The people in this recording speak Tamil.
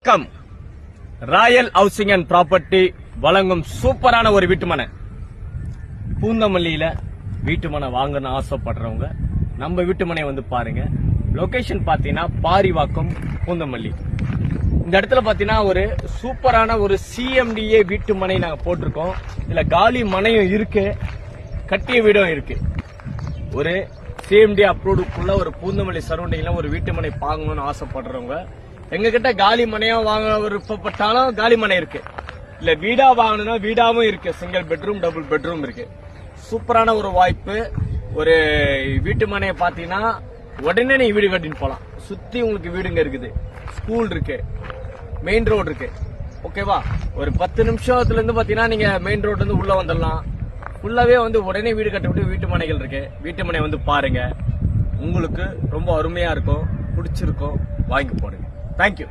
வணக்கம். ராயல் ஹவுசிங் அண்ட் ப்ராப்பர்ட்டி வழங்கும் சூப்பரான ஒரு வீட்டுமனை. பூந்தமல்லியில வீட்டுமனை வாங்கணும்னு ஆசைப்படுறவங்க நம்ம வீட்டுமனை வந்து பாருங்க. லொகேஷன் பாத்தீங்கன்னா பாரிவாக்கம், பூந்தமல்லி. இந்த இடத்துல பாத்தீங்கன்னா ஒரு சூப்பரான ஒரு சிஎம்டிஏ வீட்டுமனை நாங்க போட்டிருக்கோம். இதுல காலி மனையும் இருக்கு, கட்டிய வீடும் இருக்கு. ஒரு சிஎம்டி அப்ரூவ்டுக்குள்ள ஒரு பூந்தமல்லி சரௌண்டிங்ல ஒரு வீட்டுமனை வாங்கணும்னு ஆசைப்படுறவங்க எங்க கிட்ட காலி மனையா வாங்க விருப்பப்பட்டாலும் காலி மனை இருக்கு. இல்ல வீடா வாங்கணும்னா வீடாவும் இருக்கு. சிங்கிள் பெட்ரூம், டபுள் பெட்ரூம் இருக்கு. சூப்பரான ஒரு வாய்ப்பு. ஒரு வீட்டு மனையை பாத்தீங்கன்னா உடனே நீ வீடு கட்டின்னு போலாம். சுத்தி உங்களுக்கு வீடுங்க இருக்குது, ஸ்கூல் இருக்கு, மெயின் ரோடு இருக்கு. ஓகேவா? ஒரு 10 நிமிஷத்துல இருந்து பாத்தீங்கன்னா நீங்க மெயின் ரோட்ல இருந்து உள்ள வந்துடலாம். ஃபுல்லாவே வந்து உடனே வீடு கட்டப்பட்டு வீட்டு மனைகள் இருக்கு. வீட்டு மனை வந்து பாருங்க, உங்களுக்கு ரொம்ப அருமையா இருக்கும், பிடிச்சிருக்கும், வாங்கி போடுங்க. Thank you.